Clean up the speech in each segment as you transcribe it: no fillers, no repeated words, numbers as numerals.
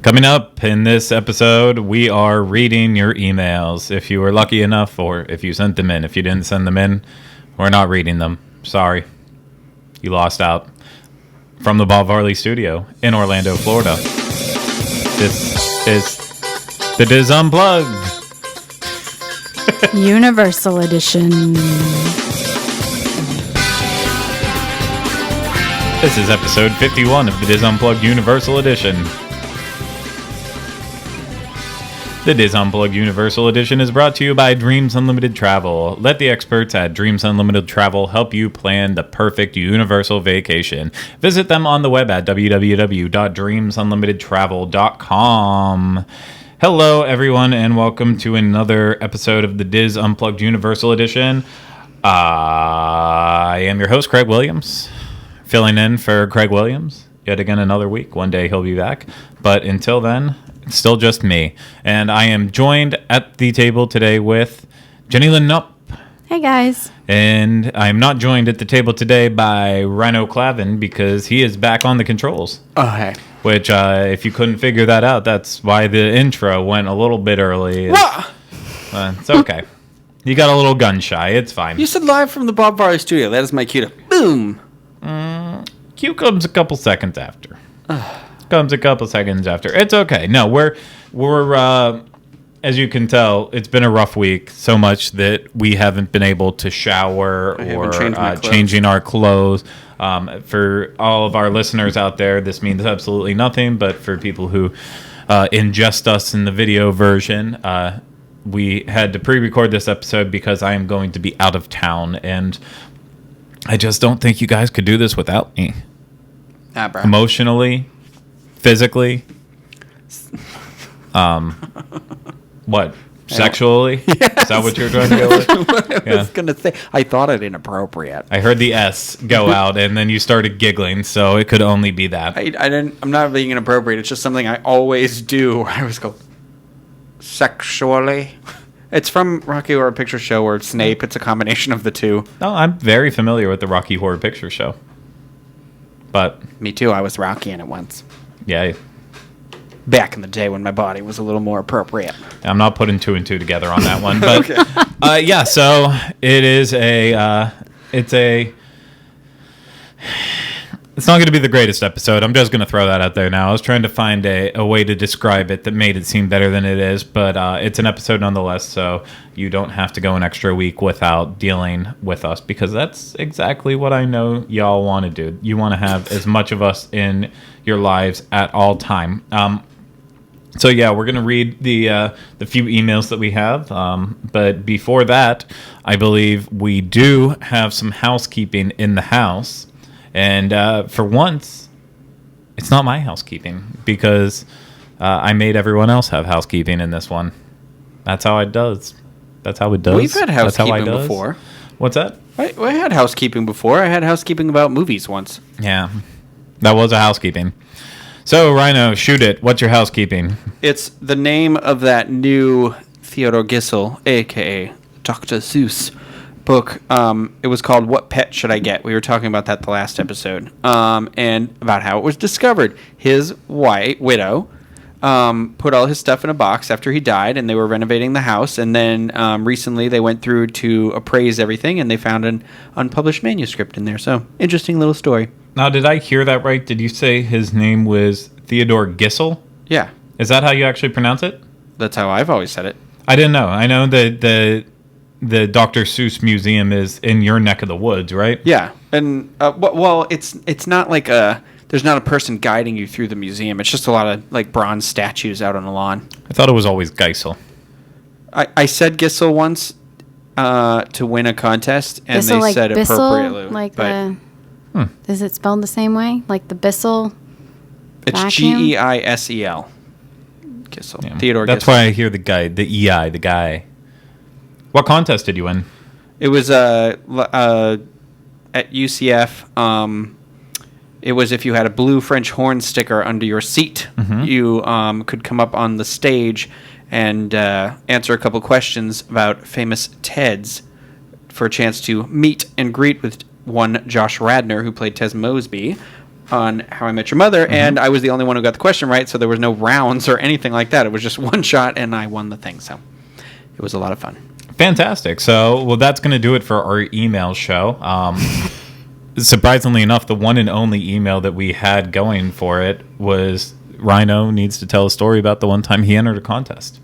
Coming up in this episode, we are reading your emails. If you were lucky enough, or if you sent them in. If you didn't send them in, we're not reading them. Sorry. You lost out. From the Bob Varley Studio in Orlando, Florida. This is the Diz Unplugged. Universal Edition. This is episode 51 of the Diz Unplugged Universal Edition. The Diz Unplugged Universal Edition is brought to you by Dreams Unlimited Travel. Let the experts at Dreams Unlimited Travel help you plan the perfect universal vacation. Visit them on the web at www.dreamsunlimitedtravel.com. Hello, everyone, and welcome to another episode of the Diz Unplugged Universal Edition. I am your host, Craig Williams, filling in for Craig Williams. Yet again, another week. One day he'll be back. But until then, it's still just me. And I am joined at the table today with Jenny Lynn Nupp. Hey, guys. And I'm not joined at the table today by Rhino Clavin because he is back on the controls. Oh, hey. Which, if you couldn't figure that out, that's why the intro went a little bit early. It's okay. You got a little gun shy. It's fine. You said live from the Bob Varley Studio. That is my cue to boom. Q comes a couple seconds after. It's okay. No, we're as you can tell, it's been a rough week. So much that we haven't been able to shower or changing our clothes. For all of our listeners out there, this means absolutely nothing. But for people who ingest us in the video version, we had to pre-record this episode because I am going to be out of town, and I just don't think you guys could do this without me. Bro. Emotionally, physically, what? Sexually? Yes. Is that what you're trying to go with? What I was going to say. I thought it inappropriate. I heard the S go out, and then you started giggling, so it could only be that. I'm not being inappropriate. It's just something I always do. I always go, sexually. It's from Rocky Horror Picture Show or Snape. It's a combination of the two. No, I'm very familiar with the Rocky Horror Picture Show. But me too. I was Rocky in it once. Yeah. Back in the day when my body was a little more appropriate. I'm not putting two and two together on that one, but okay. Yeah. So it is It's not going to be the greatest episode. I'm just going to throw that out there now. I was trying to find a way to describe it that made it seem better than it is, but it's an episode nonetheless, so you don't have to go an extra week without dealing with us, because that's exactly what I know y'all want to do. You want to have as much of us in your lives at all time. So yeah, we're going to read the few emails that we have, but before that, I believe we do have some housekeeping in the house. And for once, it's not my housekeeping, because I made everyone else have housekeeping in this one. That's how it does. We've had housekeeping before. What's that? I had housekeeping before. I had housekeeping about movies once. Yeah, that was a housekeeping. So, Rhino, shoot it. What's your housekeeping? It's the name of that new Theodore Gissel, a.k.a. Dr. Seuss, book. It was called What Pet Should I Get? We were talking about that the last episode, and about how it was discovered. His widow put all his stuff in a box after he died, and they were renovating the house, and then recently they went through to appraise everything, and they found an unpublished manuscript in there. So, interesting little story. Now, did I hear that right? Did you say his name was Theodore Gissel? Yeah. Is that how you actually pronounce it? That's how I've always said it. I didn't know. I know that the Dr. Seuss Museum is in your neck of the woods, right? Yeah, and well, it's not like there's not a person guiding you through the museum. It's just a lot of like bronze statues out on the lawn. I thought it was always Geisel. I said Gissel once to win a contest, and Bissell, they like said Bissell, appropriately. like is it spelled the same way? Like the Bissell? It's vacuum? Geisel. Gissel. Yeah. Theodore. That's Gissel. why I hear the guy. What contest did you win? It was at UCF. It was if you had a blue French horn sticker under your seat, you could come up on the stage and answer a couple questions about famous Teds for a chance to meet and greet with one Josh Radnor, who played Ted Mosby, on How I Met Your Mother, and I was the only one who got the question right, so there was no rounds or anything like that. It was just one shot, and I won the thing, so it was a lot of fun. Fantastic. So, well, that's going to do it for our email show. Surprisingly enough, the one and only email that we had going for it was Rhino needs to tell a story about the one time he entered a contest.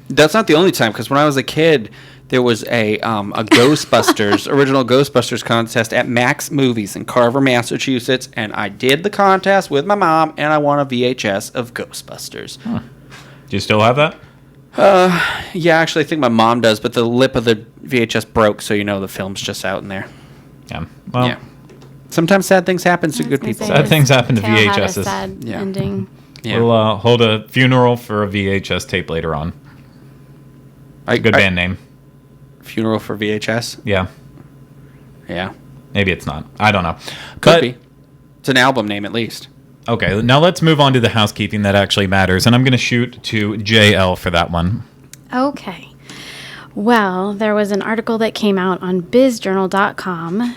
That's not the only time, because when I was a kid, there was a Ghostbusters, original Ghostbusters contest at Max Movies in Carver, Massachusetts, and I did the contest with my mom, and I won a VHS of Ghostbusters. Huh. Do you still have that? Yeah, actually, I think my mom does, but the lip of the VHS broke, so the film's just out in there. Yeah. Well, yeah. Sometimes sad things happen to good people. Sad things happen to Tale had a VHSs. sad Yeah. ending. Yeah. We'll hold a funeral for a VHS tape later on. Good band name. Funeral for VHS? Yeah. Yeah. Maybe it's not. I don't know. Could be. It's an album name, at least. Okay, now let's move on to the housekeeping that actually matters. And I'm going to shoot to JL for that one. Okay. Well, there was an article that came out on bizjournal.com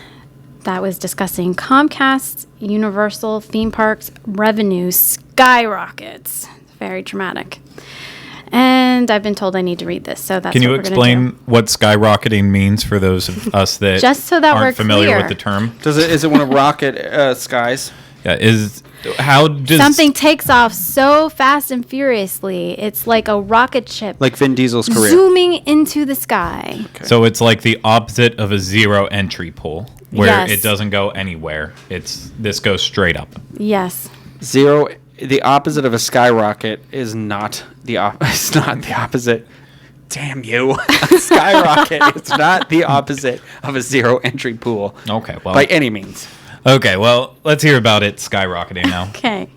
that was discussing Comcast's Universal theme parks revenue skyrockets. Very dramatic. And I've been told I need to read this, so that's Can you what we're explain gonna do. what skyrocketing means for those of us that Just so that aren't we're familiar clear. with the term? Is it one of Rocket Skies? Yeah, how does Something takes off so fast and furiously, it's like a rocket ship Like Vin Diesel's career. zooming into the sky. Okay. So it's like the opposite of a zero entry pool, where Yes. it doesn't go anywhere. This goes straight up. Yes. Zero. The opposite of a skyrocket is not it's not the opposite. Damn you. A skyrocket is not the opposite of a zero entry pool. Okay, well, By any means. okay, well, let's hear about it skyrocketing now. Okay.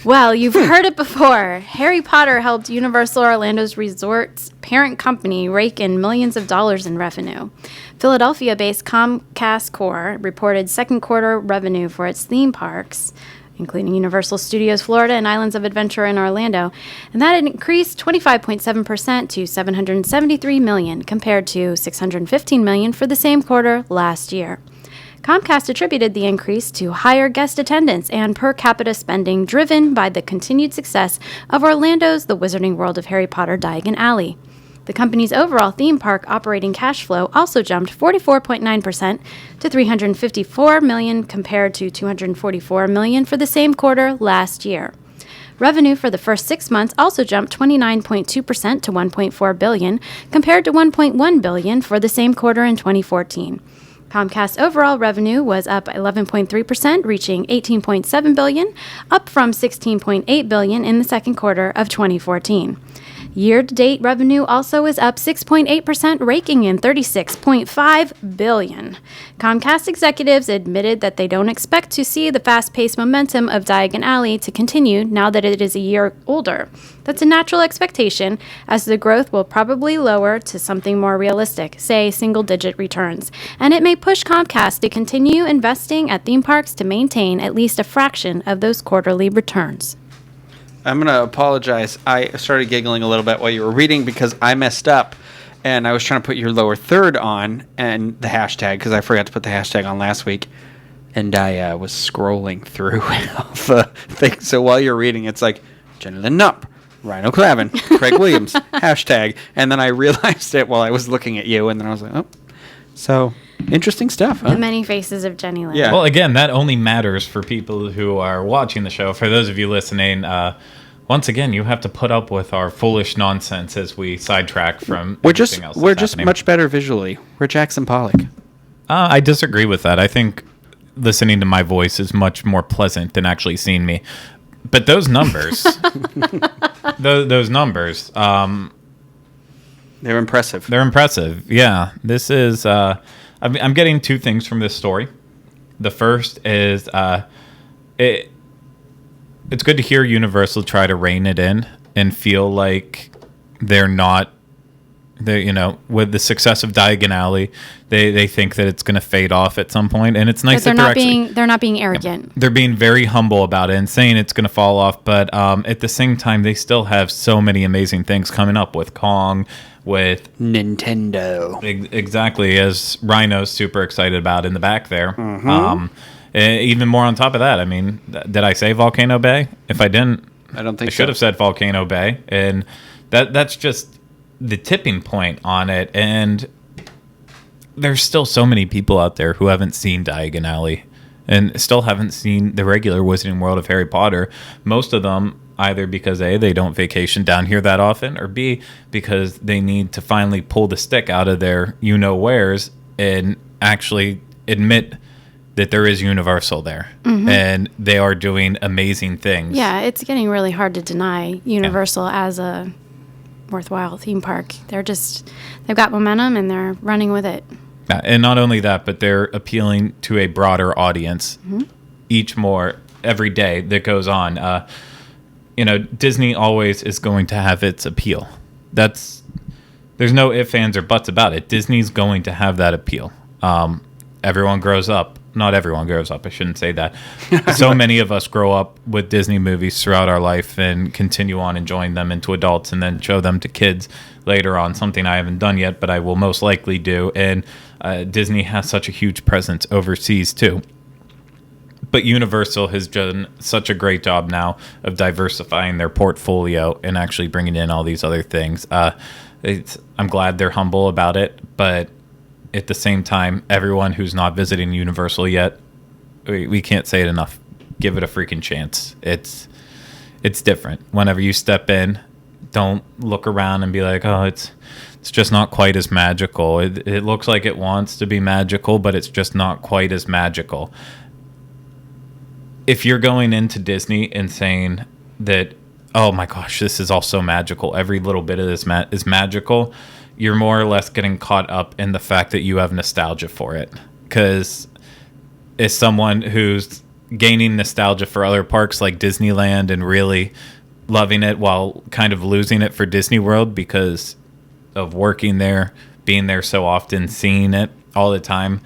Well, you've heard it before. Harry Potter helped Universal Orlando's resorts parent company rake in millions of dollars in revenue. Philadelphia-based Comcast Corp reported second quarter revenue for its theme parks, including Universal Studios Florida and Islands of Adventure in Orlando, and that increased 25.7% to $773 million compared to $615 million for the same quarter last year. Comcast attributed the increase to higher guest attendance and per capita spending driven by the continued success of Orlando's The Wizarding World of Harry Potter Diagon Alley. The company's overall theme park operating cash flow also jumped 44.9% to $354 million compared to $244 million for the same quarter last year. Revenue for the first 6 months also jumped 29.2% to $1.4 billion compared to $1.1 billion for the same quarter in 2014. Comcast's overall revenue was up 11.3%, reaching $18.7 billion, up from $16.8 billion in the second quarter of 2014. Year-to-date revenue also is up 6.8%, raking in $36.5 billion. Comcast executives admitted that they don't expect to see the fast-paced momentum of Diagon Alley to continue now that it is a year older. That's a natural expectation, as the growth will probably lower to something more realistic, say single-digit returns, and it may push Comcast to continue investing at theme parks to maintain at least a fraction of those quarterly returns. I'm going to apologize. I started giggling a little bit while you were reading because I messed up. And I was trying to put your lower third on and the hashtag because I forgot to put the hashtag on last week. And I was scrolling through the thing. So while you're reading, it's like, Jenny Lynn Nupp, Rhino Clavin, Craig Williams, hashtag. And then I realized it while I was looking at you. And then I was like, oh. So interesting stuff, huh? The many faces of Jenny Lynn. Yeah. Well, again, that only matters for people who are watching the show. For those of you listening, once again, you have to put up with our foolish nonsense as we sidetrack from everything else. We're just much better visually. We're Jackson Pollock. I disagree with that. I think listening to my voice is much more pleasant than actually seeing me. But those numbers, those numbers, they're impressive. they're impressive. Yeah, this is. I'm getting two things from this story. The first is it's good to hear Universal try to rein it in and feel like they're not. With the success of Diagon Alley, they think that it's going to fade off at some point, and it's nice that they're not being arrogant. They're being very humble about it and saying it's going to fall off, but at the same time, they still have so many amazing things coming up with Kong, with Nintendo. Exactly, as Rhino's super excited about in the back there. Mm-hmm. Even more on top of that, I mean, did I say Volcano Bay? If I didn't, I don't think I should have said Volcano Bay. And that's just the tipping point on it. And there's still so many people out there who haven't seen Diagon Alley and still haven't seen the regular Wizarding World of Harry Potter. Most of them either because A, they don't vacation down here that often, or B, because they need to finally pull the stick out of their you-know-wheres and actually admit that there is Universal there. Mm-hmm. And they are doing amazing things. Yeah, it's getting really hard to deny Universal as a worthwhile theme park. They've got momentum and they're running with it. And not only that, but they're appealing to a broader audience every day that goes on. Disney always is going to have its appeal. There's no ifs, ands, or buts about it. Disney's going to have that appeal. Everyone grows up. Not everyone grows up. I shouldn't say that. So many of us grow up with Disney movies throughout our life and continue on enjoying them into adults and then show them to kids later on, something I haven't done yet, but I will most likely do. And Disney has such a huge presence overseas, too. But Universal has done such a great job now of diversifying their portfolio and actually bringing in all these other things. I'm glad they're humble about it, but at the same time, everyone who's not visiting Universal yet, we can't say it enough. Give it a freaking chance. It's different. Whenever you step in, don't look around and be like, oh, it's just not quite as magical. It looks like it wants to be magical, but it's just not quite as magical. If you're going into Disney and saying that, oh my gosh, this is all so magical, every little bit of this is magical, you're more or less getting caught up in the fact that you have nostalgia for it. Because as someone who's gaining nostalgia for other parks like Disneyland and really loving it while kind of losing it for Disney World because of working there, being there so often, seeing it all the time,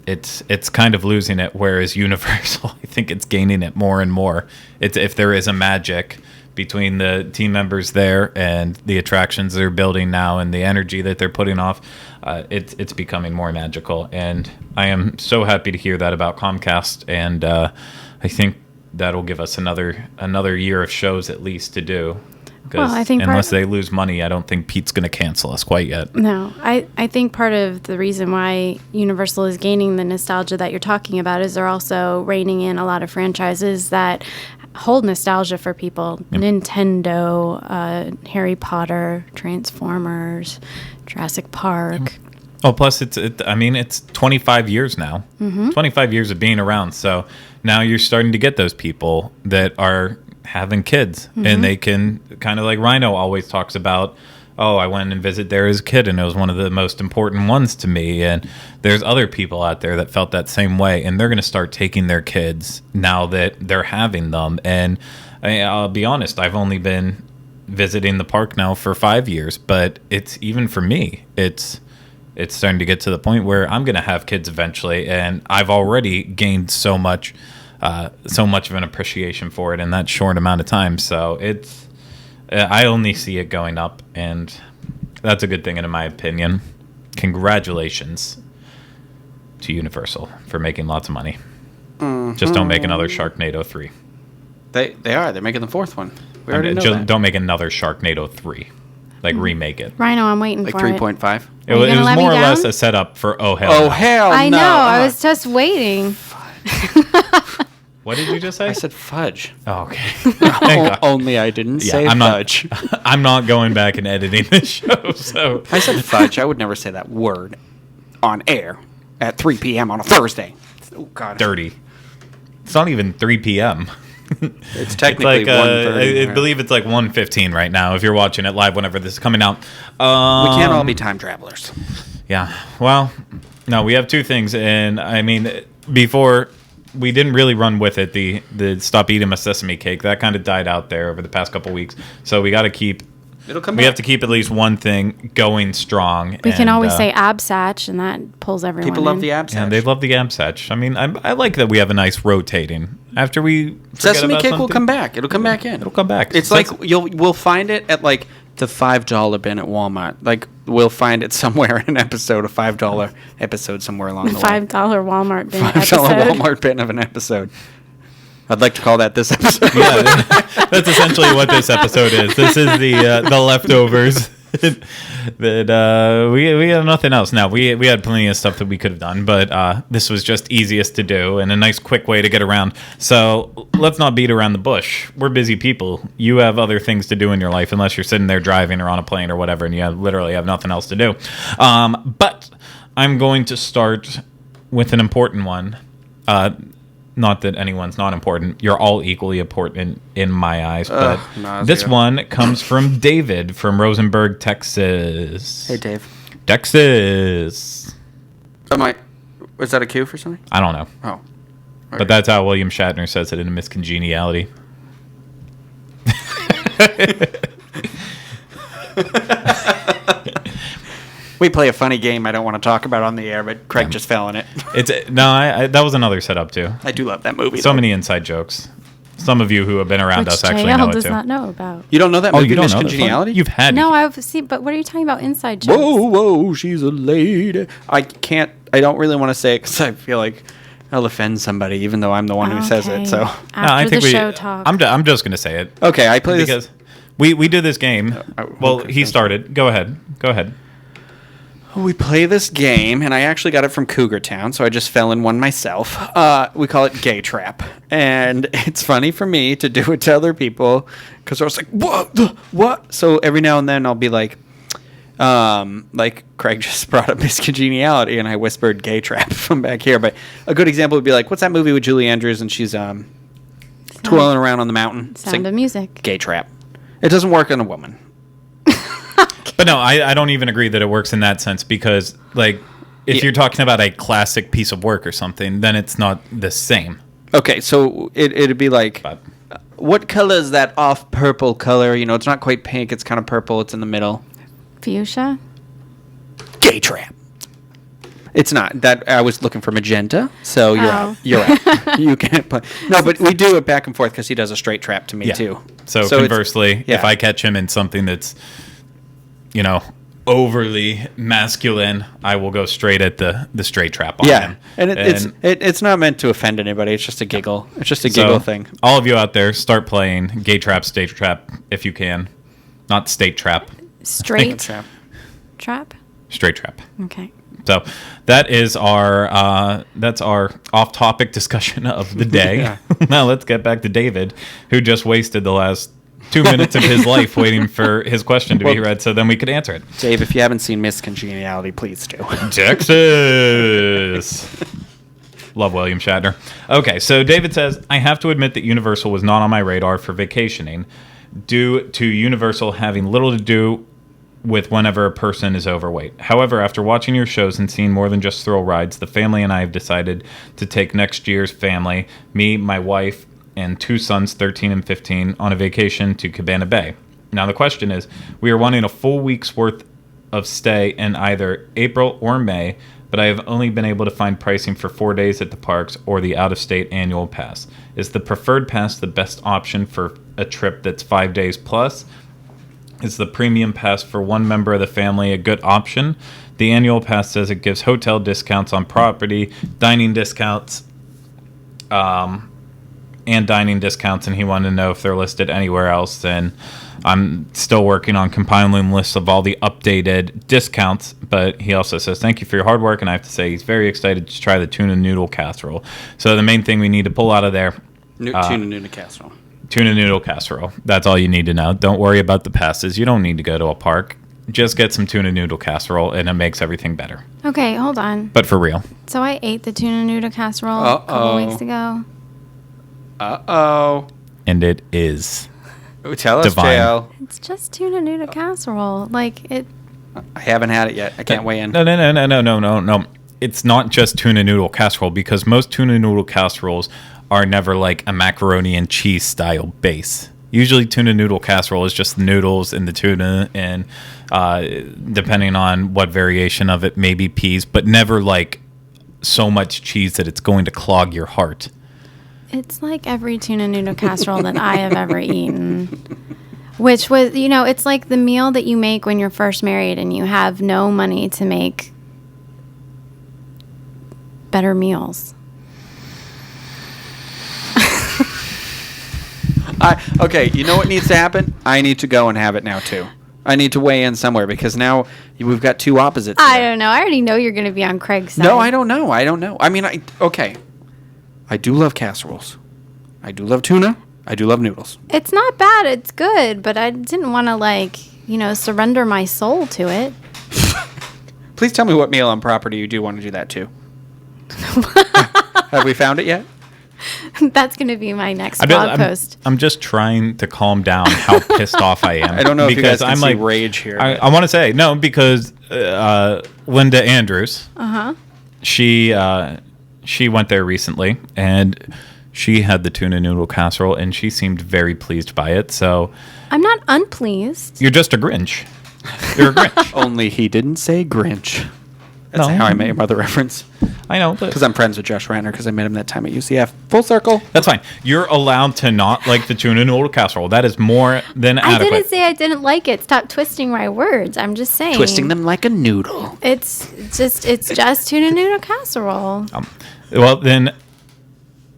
it's kind of losing it, whereas Universal, I think it's gaining it more and more. If there is a magic between the team members there and the attractions they're building now and the energy that they're putting off, it's becoming more magical. And I am so happy to hear that about Comcast, and I think that'll give us another year of shows at least to do. Well, I think unless they lose money, I don't think Pete's going to cancel us quite yet. No, I think part of the reason why Universal is gaining the nostalgia that you're talking about is they're also reining in a lot of franchises that hold nostalgia for people. Yep. Nintendo, Harry Potter, Transformers, Jurassic Park. Yep. Oh, plus it's 25 years now. Mm-hmm. 25 years of being around. So now you're starting to get those people that are having kids, and they can kind of like Rhino always talks about, oh, I went and visited there as a kid and it was one of the most important ones to me. And there's other people out there that felt that same way, and they're going to start taking their kids now that they're having them. And I'll be honest, I've only been visiting the park now for 5 years, but it's even for me, it's starting to get to the point where I'm going to have kids eventually, and I've already gained so much of an appreciation for it in that short amount of time. So I only see it going up, and that's a good thing in my opinion. Congratulations to Universal for making lots of money. Mm-hmm. Just don't make another Sharknado 3. They're making the fourth one. We already know that. Don't make another Sharknado 3. Like, remake it. Rhino, I'm waiting for it. Like 3.5? It was more or less a setup for Oh Hell No. Oh Hell No. I know. I was just waiting. What did you just say? I said fudge. Oh, okay. Only I didn't say fudge. I'm not going back and editing this show. So I said fudge. I would never say that word on air at 3 p.m. on a Thursday. Oh, God. Dirty. It's not even 3 p.m. It's technically it's like, 1:30. I believe it's like 1:15 right now if you're watching it live whenever this is coming out. We can't all be time travelers. Yeah. Well, no, we have two things. And, I mean, before... we didn't really run with it. The stop eating my sesame cake, that kind of died out there over the past couple weeks. So we got to keep. It'll come. We have to keep at least one thing going strong. We can always say absatch, and that pulls everyone. People love the absatch. Yeah, they love the absatch. I mean, I like that we have a nice rotating. After we sesame cake will come back. It'll come back in. It'll come back. It's like we'll find it at like The $5 bin at Walmart. Like, we'll find it somewhere in an episode, a $5 episode somewhere along the way. $5 Walmart bin $5 episode. Walmart bin of an episode. I'd like to call that this episode. Yeah, that's essentially what this episode is. This is the leftovers. That we have nothing else now. We had plenty of stuff that we could have done, but this was just easiest to do and a nice quick way to get around. So let's not beat around the bush. We're busy people. You have other things to do in your life unless you're sitting there driving or on a plane or whatever, and you literally have nothing else to do. But I'm going to start with an important one. Not that anyone's not important. You're all equally important in my eyes. But this one comes from David from Rosenberg, Texas. Hey, Dave. Texas. Was that a cue for something? I don't know. Oh. But that's how William Shatner says it in Miss Congeniality. We play a funny game I don't want to talk about on the air, but Craig just fell in it. That was another setup too. I do love that movie. So many inside jokes. Some of you who have been around us actually JL know it does too. not know about. You don't know that movie, you don't Miss know that Congeniality? You've had No, I've seen, but what are you talking about inside jokes? Whoa, she's a lady. I don't really want to say it because I feel like I'll offend somebody, even though I'm the one who says it. So After the show talk. I'm just going to say it. Okay, I play because we do this game. Well, he started. Go ahead. We play this game, and I actually got it from Cougar Town, so I just fell in one myself. We call it Gay Trap, and it's funny for me to do it to other people because I was like, what? So every now and then I'll be like Craig just brought up Miss Congeniality, and I whispered Gay Trap from back here. But a good example would be like, what's that movie with Julie Andrews, and she's twirling around on the mountain? Sound of Music. Gay Trap. It doesn't work on a woman. But no, I don't even agree that it works in that sense because, like, if you're talking about a classic piece of work or something, then it's not the same. Okay, so it'd be like, what color is that off purple color? You know, it's not quite pink. It's kind of purple. It's in the middle. Fuchsia? Gay Trap. It's not. That I was looking for magenta, so you're out. You're out. You can't play. No, but we do it back and forth because he does a straight trap to me, too. So conversely, if I catch him in something that's, overly masculine, I will go straight at the straight trap on him. And it's not meant to offend anybody. It's just a giggle. It's just a giggle thing. All of you out there, start playing Gay Trap, State Trap if you can. Not State Trap. Straight trap? Straight Trap. Okay. So that is our off-topic discussion of the day. Now let's get back to David, who just wasted the last 2 minutes of his life waiting for his question to be read so then we could answer it. Dave, if you haven't seen Miss Congeniality, please do. Texas. Love William Shatner. Okay, so David says, I have to admit that Universal was not on my radar for vacationing due to Universal having little to do with whenever a person is overweight. However, after watching your shows and seeing more than just thrill rides, the family and I have decided to take next year's family, me, my wife, and 2 sons, 13 and 15, on a vacation to Cabana Bay. Now the question is, we are wanting a full week's worth of stay in either April or May, but I have only been able to find pricing for 4 days at the parks or the out-of-state annual pass. Is the preferred pass the best option for a trip that's 5 days plus? Is the premium pass for one member of the family a good option? The annual pass says it gives hotel discounts on property, dining discounts, and dining discounts, and he wanted to know if they're listed anywhere else. And I'm still working on compiling lists of all the updated discounts, but he also says, thank you for your hard work, and I have to say he's very excited to try the tuna noodle casserole. So the main thing we need to pull out of there... tuna noodle casserole. Tuna noodle casserole. That's all you need to know. Don't worry about the passes. You don't need to go to a park. Just get some tuna noodle casserole, and it makes everything better. Okay, hold on. But for real. So I ate the tuna noodle casserole a couple weeks ago. Uh-oh. And it is Tell us, divine. JL. It's just tuna noodle casserole. Like, it... I haven't had it yet. I can't weigh in. No. It's not just tuna noodle casserole, because most tuna noodle casseroles are never like a macaroni and cheese style base. Usually tuna noodle casserole is just the noodles and the tuna and depending on what variation of it, maybe peas, but never like so much cheese that it's going to clog your heart. It's like every tuna noodle casserole that I have ever eaten. Which was, it's like the meal that you make when you're first married and you have no money to make better meals. Okay, you know what needs to happen? I need to go and have it now, too. I need to weigh in somewhere because now we've got two opposites. I don't know. I already know you're going to be on Craig's side. No, I don't know. I mean, okay. I do love casseroles. I do love tuna. I do love noodles. It's not bad. It's good, but I didn't want to, surrender my soul to it. Please tell me what meal on property you do want to do that to. Have we found it yet? That's going to be my next blog post. I'm just trying to calm down how pissed off I am. I don't know if you guys can I'm see rage here. I want to say, no, because Linda Andrews, she went there recently, and she had the tuna noodle casserole, and she seemed very pleased by it. So I'm not unpleased. You're just a Grinch. You're a Grinch. Only he didn't say Grinch. That's how I made my other reference. I know. Because I'm friends with Josh Ratner because I met him that time at UCF. Full circle. That's fine. You're allowed to not like the tuna noodle casserole. That is more than adequate. I didn't say I didn't like it. Stop twisting my words. I'm just saying. Twisting them like a noodle. It's just tuna noodle casserole. Well, then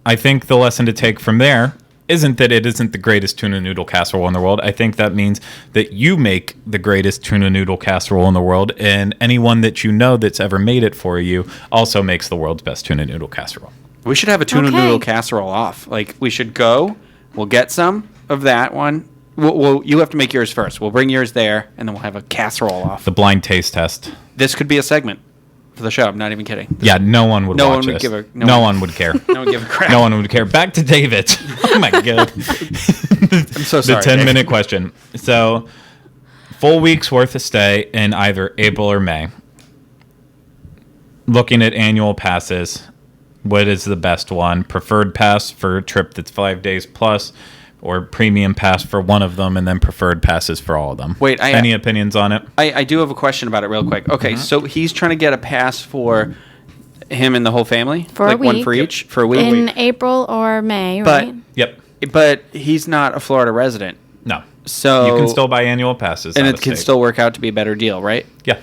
I think the lesson to take from there isn't that it isn't the greatest tuna noodle casserole in the world. I think that means that you make the greatest tuna noodle casserole in the world, and anyone that you know that's ever made it for you also makes the world's best tuna noodle casserole. We should have a tuna noodle casserole off. Like, we should go. We'll get some of that one. You have to make yours first. We'll bring yours there, and then we'll have a casserole off. The blind taste test. This could be a segment for the show. I'm not even kidding. Yeah, no one would watch this. No one would care. No one would give a crap. No one would care. Back to David. Oh, my God. I'm so sorry. The 10-minute question. So, full week's worth of stay in either April or May. Looking at annual passes, what is the best one? Preferred pass for a trip that's 5 days plus, or premium pass for one of them, and then preferred passes for all of them. Wait, any opinions on it? I do have a question about it real quick. Okay, so he's trying to get a pass for him and the whole family? For a week. One for each? For a week? In April or May, right? Yep. But he's not a Florida resident. No. So you can still buy annual passes. And it can still work out to be a better deal, right? Yeah.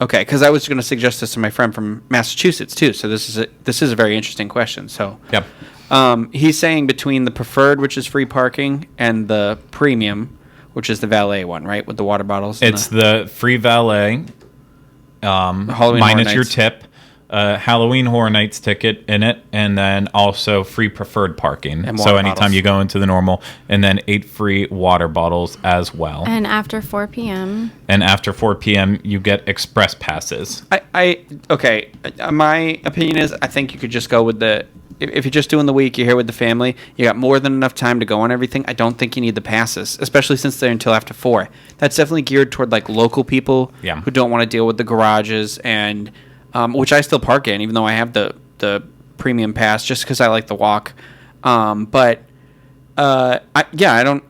Okay, because I was going to suggest this to my friend from Massachusetts, too. So this is a very interesting question. So Yep. He's saying between the preferred, which is free parking, and the premium, which is the valet one, right, with the water bottles. It's the free valet, minus your tip, Halloween Horror Nights ticket in it, and then also free preferred parking. So anytime bottles. You go into the normal, and then 8 free water bottles as well. And after 4 p.m. And after 4 p.m., you get express passes. Okay. My opinion is I think you could just go with the. If you're just doing the week, you're here with the family, you got more than enough time to go on everything. I don't think you need the passes, especially since they're until after 4. That's definitely geared toward like local people who don't want to deal with the garages and which I still park in, even though I have the premium pass just because I like the walk. I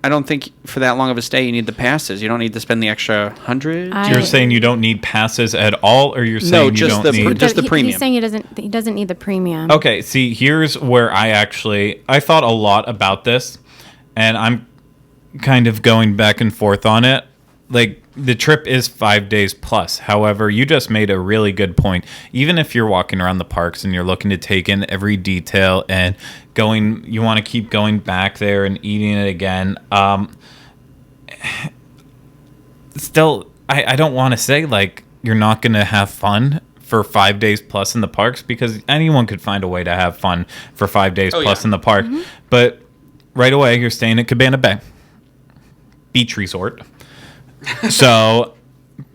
don't think for that long of a stay you need the passes. You don't need to spend the extra 100. You're saying you don't need passes at all, or you're saying you don't need just the premium? He's saying he doesn't need the premium. Okay, see, here's where I thought a lot about this, and I'm kind of going back and forth on it. Like, the trip is 5 days plus. However, you just made a really good point. Even if you're walking around the parks and you're looking to take in every detail and you want to keep going back there and eating it again. Still, I don't want to say like you're not going to have fun for 5 days plus in the parks, because anyone could find a way to have fun for 5 days plus in the park. Mm-hmm. But right away, you're staying at Cabana Bay Beach Resort. So,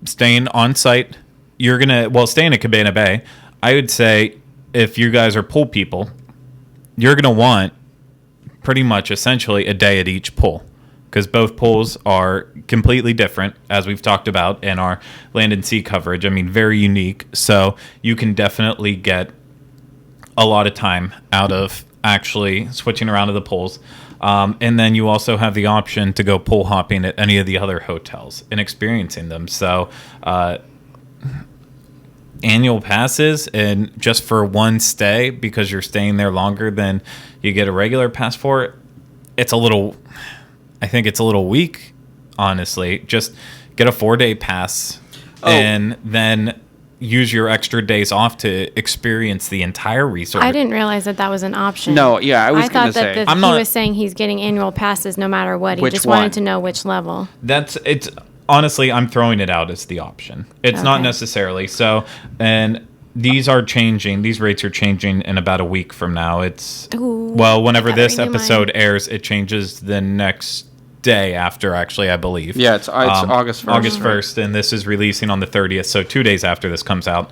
staying on site, staying at Cabana Bay, I would say if you guys are pool people, you're going to want pretty much essentially a day at each pool, because both pools are completely different, as we've talked about in our land and sea coverage. I mean, very unique. So, you can definitely get a lot of time out of actually switching around to the pools. And then you also have the option to go pool hopping at any of the other hotels and experiencing them. So annual passes, and just for one stay, because you're staying there longer than you get a regular pass for, I think it's a little weak honestly. Just get a 4-day pass and then use your extra days off to experience the entire resort. I didn't realize that was an option. No, yeah, I was I going to thought say. that he was saying he's getting annual passes no matter what. He Which just one? wanted to know which level. It's honestly, I'm throwing it out as the option. It's not Okay. necessarily so. And these are changing. These rates are changing in about a week from now. Whenever gotta this renew episode airs, it changes the next day after, actually, I believe. Yeah, it's August 1st. August 1st, and this is releasing on the 30th, so 2 days after this comes out.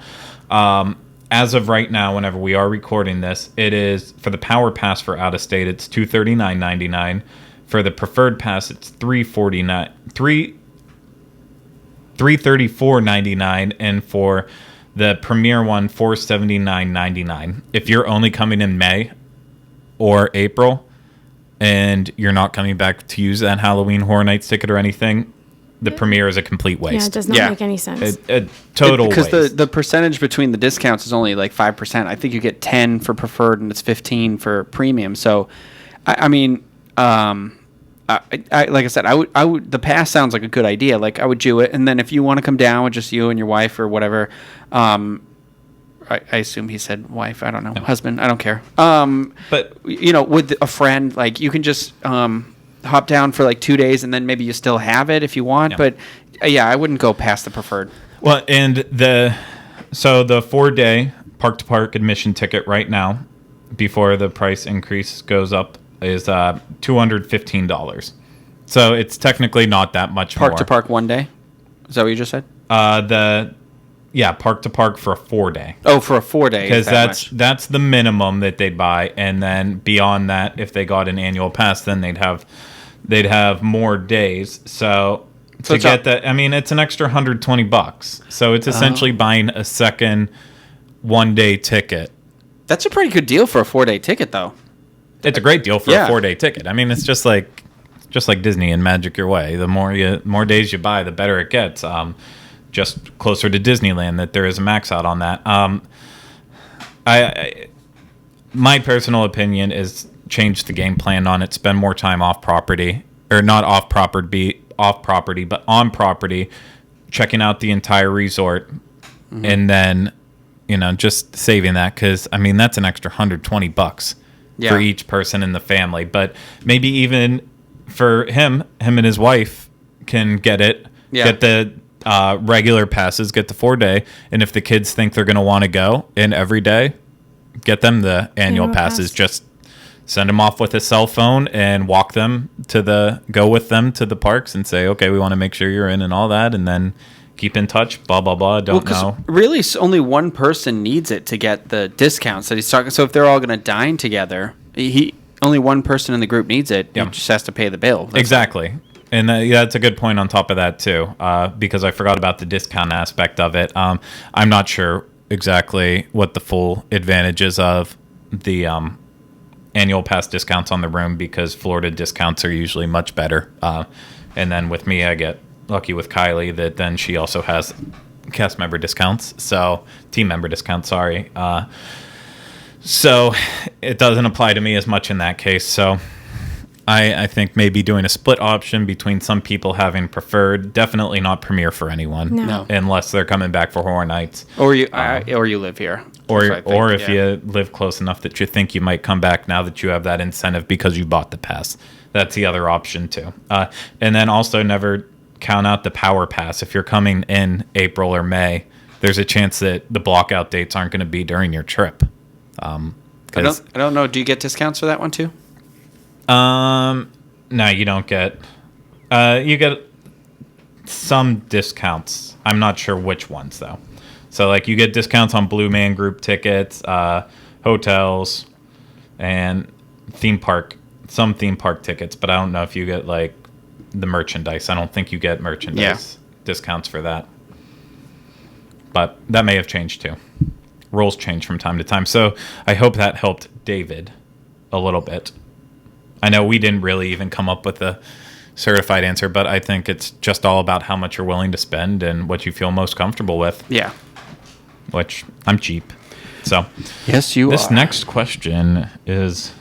As of right now, whenever we are recording this, it is, for the Power Pass for out of state, it's $239.99. For the Preferred Pass, it's $334.99, and for the Premier one, $479.99. If you're only coming in May or April, and you're not coming back to use that Halloween Horror Nights ticket or anything, the Premiere is a complete waste. Yeah, it does not make any sense. A total waste. Because the percentage between the discounts is only like 5%. I think you get 10 for preferred and it's 15 for premium. So, I mean, like I said, I would. The pass sounds like a good idea. Like I would do it, and then if you want to come down with just you and your wife or whatever, I assume he said wife. I don't know, husband. I don't care. But with a friend, like you can just hop down for like 2 days, and then maybe you still have it if you want. Yeah. But I wouldn't go past the preferred. Well, and the 4-day park to park admission ticket right now, before the price increase goes up, is $215. So it's technically not that much more. Park to park 1 day. Is that what you just said? Park to park for a 4-day. Oh, for a 4-day. Because that's the minimum that they'd buy, and then beyond that, if they got an annual pass, then they'd have more days. So to get that, I mean, it's an extra $120. So it's essentially buying a second 1-day ticket. That's a pretty good deal for a 4-day ticket, though. It's a great deal for a 4-day ticket. I mean, it's just like Disney and Magic Your Way. The more days you buy, the better it gets. Just closer to Disneyland, that there is a max out on that. My personal opinion is change the game plan on it. Spend more time off property, or not off property, but on property, checking out the entire resort, and then just saving that, because I mean that's an extra $120 for each person in the family. But maybe even for him and his wife can get it. Yeah. Get the regular passes, get the 4-day, and if the kids think they're going to want to go in every day, get them the annual passes. Just send them off with a cell phone and go with them to the parks and say, okay, we want to make sure you're in and all that, and then keep in touch, blah, blah, blah. Don't know. Really, only one person needs it to get the discounts that he's talking. So if they're all going to dine together, only one person in the group needs it. He just has to pay the bill. Exactly. And that's a good point on top of that, too, because I forgot about the discount aspect of it. I'm not sure exactly what the full advantages of the annual pass discounts on the room, because Florida discounts are usually much better. And then with me, I get lucky with Kylie that then she also has cast member discounts. So team member discounts, sorry. So it doesn't apply to me as much in that case. So I think maybe doing a split option between some people having preferred, definitely not Premier for anyone, no. Unless they're coming back for Horror Nights, or you live here, or if you live close enough that you think you might come back now that you have that incentive because you bought the pass. That's the other option too. And then also never count out the Power Pass. If you're coming in April or May, there's a chance that the blockout dates aren't going to be during your trip. I don't know. Do you get discounts for that one too? No, you don't get. You get some discounts. I'm not sure which ones though. So like you get discounts on Blue Man Group tickets, hotels, and some theme park tickets. But I don't know if you get like the merchandise. I don't think you get merchandise discounts for that. But that may have changed too. Rules change from time to time. So I hope that helped David a little bit. I know we didn't really even come up with a certified answer, but I think it's just all about how much you're willing to spend and what you feel most comfortable with. Yeah. Which I'm cheap. So yes, you are. This next question is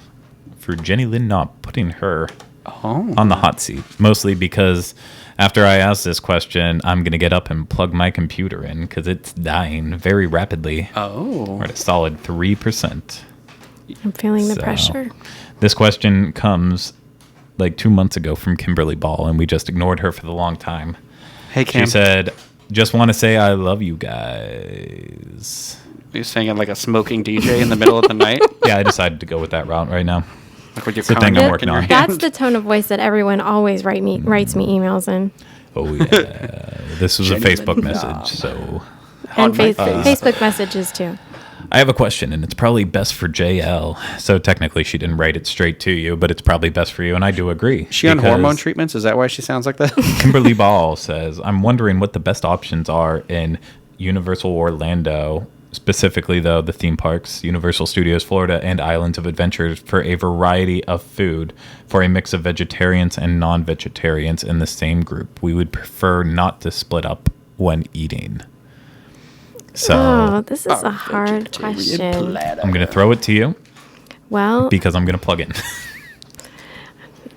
for Jenny Lynn Knopp, putting her on the hot seat, mostly because after I ask this question, I'm going to get up and plug my computer in because it's dying very rapidly. Oh. We're at a solid 3%. I'm feeling the So, pressure. This question comes like 2 months ago from Kimberly Ball, and we just ignored her for the long time. Hey, Kim. She said, just want to say I love you guys. You're saying it like a smoking DJ in the middle of the night? Yeah, I decided to go with that route right now. Like with your It's a thing cognac I'm in working your on. hand? That's the tone of voice that everyone always writes me emails in. Oh, yeah. This was a Facebook message, so... And my face. Facebook messages too. I have a question, and it's probably best for JL. So technically, she didn't write it straight to you, but it's probably best for you, and I do agree. Is she on because hormone treatments? Is that why she sounds like that? Kimberly Ball says, I'm wondering what the best options are in Universal Orlando, specifically, though, the theme parks, Universal Studios Florida, and Islands of Adventure, for a variety of food for a mix of vegetarians and non-vegetarians in the same group. We would prefer not to split up when eating. So Oh, this is a hard question. I'm going to throw it to you Well, because I'm going to plug in.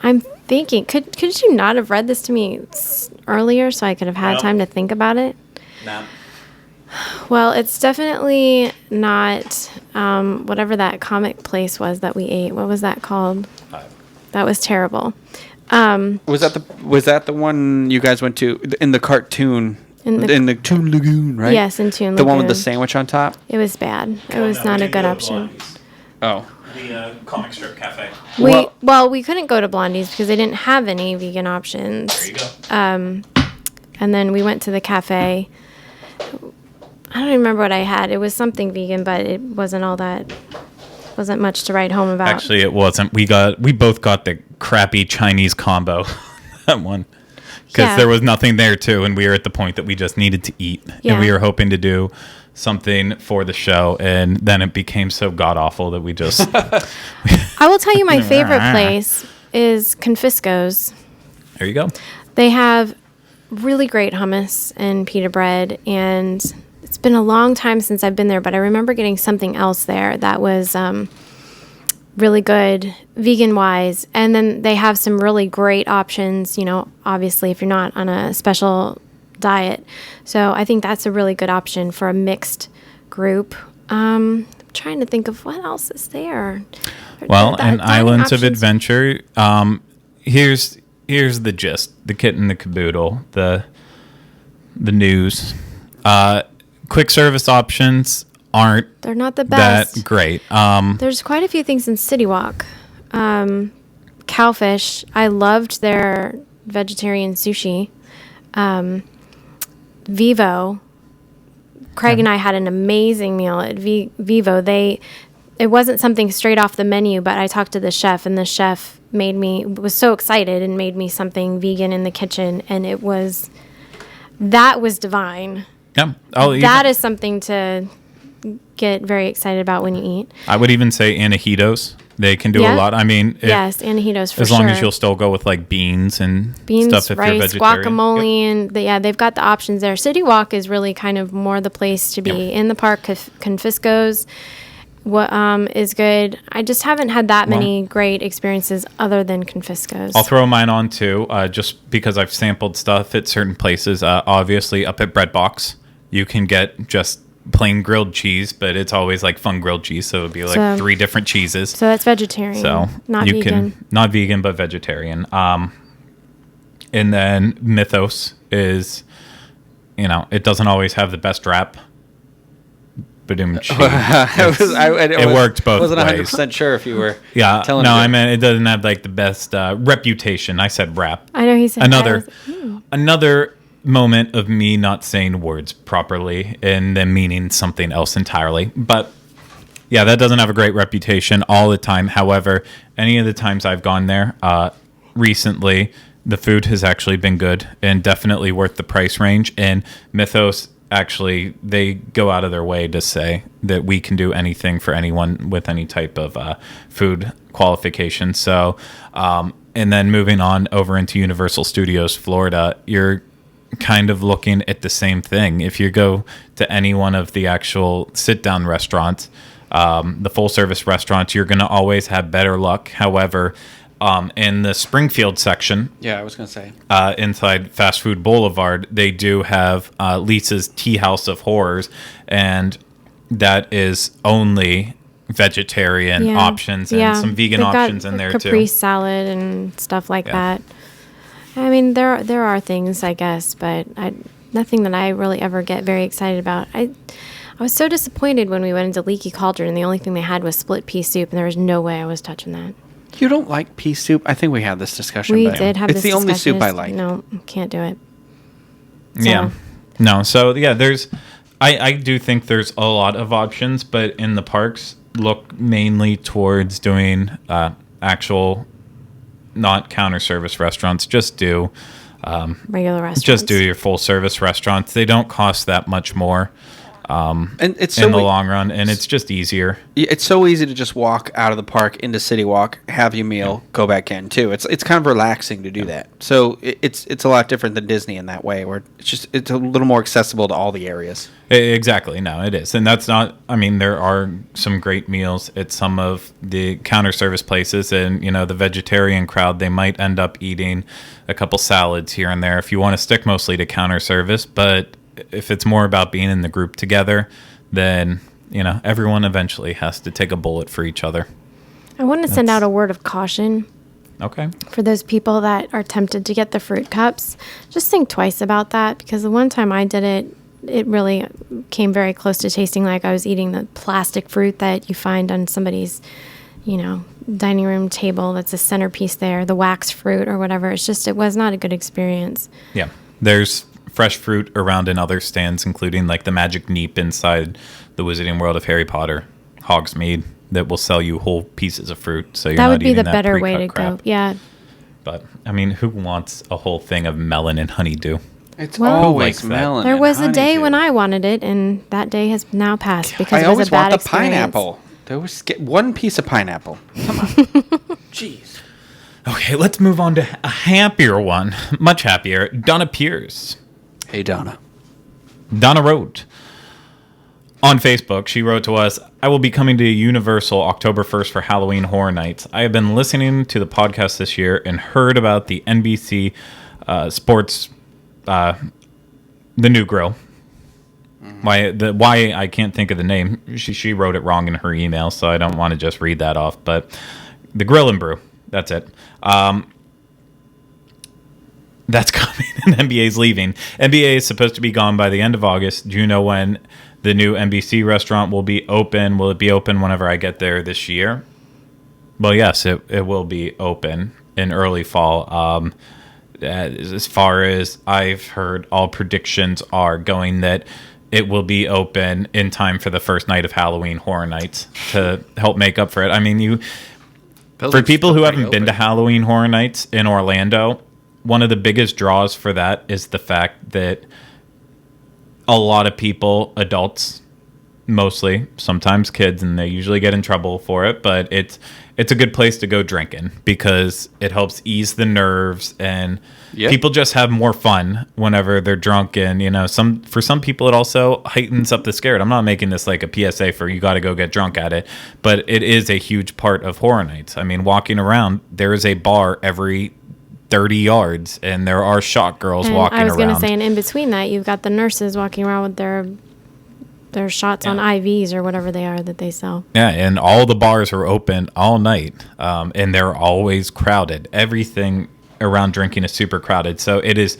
I'm thinking, could you not have read this to me earlier so I could have had No. time to think about it? Well, it's definitely not whatever that comic place was that we ate. What was that called? That was terrible. Was that the one you guys went to in the cartoon in the Toon Lagoon, right? Yes, in Toon The one with Lagoon. the sandwich on top. It was bad. It was not a good option. Oh, The comic strip cafe. We couldn't go to Blondie's because they didn't have any vegan options. There you go. And then we went to the cafe. I don't even remember what I had. It was something vegan, but it wasn't much to write home about. Actually, it wasn't. We both got the crappy Chinese combo, that one, because Yeah. there was nothing there too, and we were at the point that we just needed to eat, Yeah. and we were hoping to do something for the show, and then it became so god awful that we just. I will tell you my favorite place is Confisco's. There you go. They have really great hummus and pita bread, and it's been a long time since I've been there, but I remember getting something else there that was really good vegan-wise. And then they have some really great options, obviously if you're not on a special diet. So I think that's a really good option for a mixed group. I'm trying to think of what else is there. Well, The and dining Islands of options- Adventure. Here's the gist: the kit and the caboodle, the news. Quick service options aren't They're not the that best. great. There's quite a few things in City Walk. Cowfish. I loved their vegetarian sushi. Vivo. Craig and I had an amazing meal at Vivo. It wasn't something straight off the menu, but I talked to the chef, and the chef was so excited and made me something vegan in the kitchen, and that was divine. Yeah, That is something to get very excited about when you eat. I would even say antojitos. They can do a Yeah. lot. I mean, Yes, antojitos for as sure. long as you'll still go with like beans and Beans, stuff if you're rice, vegetarian. guacamole, and they've got the options there. City Walk is really kind of more the place to be. Yeah. In the park, Confisco's what is good. I just haven't had that many great experiences other than Confisco's. I'll throw mine on too, just because I've sampled stuff at certain places. Obviously, up at Bread Box, you can get just plain grilled cheese, but it's always like fun grilled cheese, so it'll be like 3 different cheeses. So that's vegetarian, So not you vegan. can not vegan but vegetarian. And then Mythos is, it doesn't always have the best wrap. It worked both wasn't ways. 100% sure if you were. Yeah, telling no, me. I meant it doesn't have like the best reputation. I said wrap. I know he said Another moment of me not saying words properly and then meaning something else entirely. But yeah, that doesn't have a great reputation all the time. However, any of the times I've gone there recently, the food has actually been good and definitely worth the price range. And Mythos, actually, they go out of their way to say that we can do anything for anyone with any type of food qualification. So, and then moving on over into Universal Studios Florida, you're kind of looking at the same thing. If you go to any one of the actual sit-down restaurants, the full-service restaurants, you're going to always have better luck. However, In the Springfield section, Yeah, I was going to say. inside Fast Food Boulevard, they do have Lisa's Tea House of Horrors, and that is only vegetarian options and some vegan They've got options in there too. Caprese salad and stuff like that. I mean, there are things, I guess, but nothing that I really ever get very excited about. I was so disappointed when we went into Leaky Cauldron, and the only thing they had was split pea soup, and there was no way I was touching that. You don't like pea soup? I think we had this discussion. We but did have it's this the only discussion. soup I like. No, can't do it. Yeah. No, so yeah, I do think there's a lot of options, but in the parks, look mainly towards doing actual, not counter service restaurants. Just do Regular restaurants. Just do your full service restaurants. They don't cost that much more And it's in the long run, and it's just easier. It's so easy to just walk out of the park into City Walk, have your meal, go back in too. It's kind of relaxing to do that. So it's a lot different than Disney in that way, where it's a little more accessible to all the areas. Exactly. No, it is. And that's not, I mean, there are some great meals at some of the counter service places, and, you know, the vegetarian crowd, they might end up eating a couple salads here and there if you want to stick mostly to counter service. But if it's more about being in the group together, then, you know, everyone eventually has to take a bullet for each other. I want to send out a word of caution. Okay. For those people that are tempted to get the fruit cups, just think twice about that, because the one time I did it, it really came very close to tasting like I was eating the plastic fruit that you find on somebody's, you know, dining room table that's a centerpiece there, the wax fruit or whatever. It was not a good experience. Yeah. There's fresh fruit around in other stands, including like the Magic Neep inside the Wizarding World of Harry Potter, Hogsmeade, that will sell you whole pieces of fruit. So you're That not would be eating the that better pre-cut way to crap. go. Yeah. But, I mean, who wants a whole thing of melon and honeydew? It's Well, always Who likes that? melon. There and was a day honeydew. when I wanted it, and that day has now passed because I it was always a bad want the experience. pineapple. There was one piece of pineapple. Come on. Jeez. Okay, let's move on to a happier one. Much happier. Donna Pierce. Hey, Donna. Donna wrote on Facebook, she wrote to us, I will be coming to Universal October 1st for Halloween Horror Nights. I have been listening to the podcast this year and heard about the NBC Sports, the new grill. Why I can't think of the name. She wrote it wrong in her email, so I don't want to just read that off. But the Grill and Brew, that's it. That's coming, and NBA's leaving. NBA is supposed to be gone by the end of August. Do you know when the new NBC restaurant will be open? Will it be open whenever I get there this year? Well, yes, it will be open in early fall. As far as I've heard, all predictions are going that it will be open in time for the first night of Halloween Horror Nights to help make up for it. I mean, for people who haven't been to Halloween Horror Nights in Orlando, one of the biggest draws for that is the fact that a lot of people, adults mostly, sometimes kids, and they usually get in trouble for it, but it's a good place to go drinking because it helps ease the nerves, and people just have more fun whenever they're drunk. And, you know, for some people it also heightens up the scare. I'm not making this like a PSA for you got to go get drunk at it, but it is a huge part of Horror Nights. I mean, walking around, there is a bar every 30 yards, and there are shot girls walking around. I was going to say, and in between that, you've got the nurses walking around with their shots on IVs or whatever they are that they sell. Yeah, and all the bars are open all night, and they're always crowded. Everything around drinking is super crowded. So it is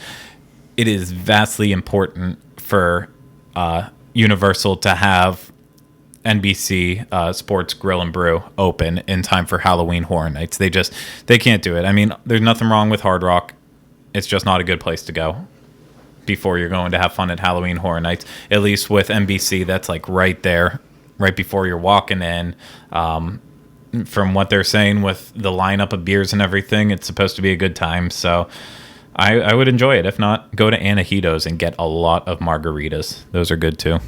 vastly important for Universal to have NBC Sports Grill and Brew open in time for Halloween Horror Nights. They can't do it. I mean, there's nothing wrong with Hard Rock. It's just not a good place to go before you're going to have fun at Halloween Horror Nights. At least with NBC, that's like right there, right before you're walking in. From what they're saying with the lineup of beers and everything, it's supposed to be a good time. So I would enjoy it. If not, go to Anahitos and get a lot of margaritas. Those are good too.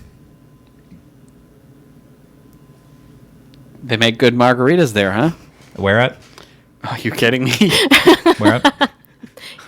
They make good margaritas there, huh? Where at? Are you kidding me? Where at?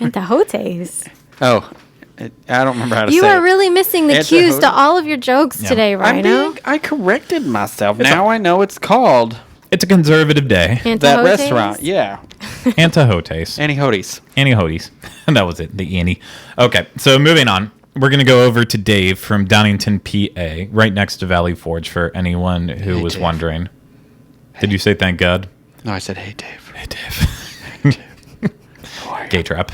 And the Hotes. Oh, I don't remember how to You say it. are really missing the It's a cues Hote. to all of your jokes today, Rhino. I corrected myself. Now I know it's called It's a conservative day. That restaurant, yeah. Antihotes. Antihotes. Antihotes. That was it, the Annie. Okay, so moving on. We're going to go over to Dave from Downington, PA, right next to Valley Forge for anyone who was Dave. wondering. Did you say thank God? No, I said, hey, Dave. Hey, Dave. How are you? Gay trap.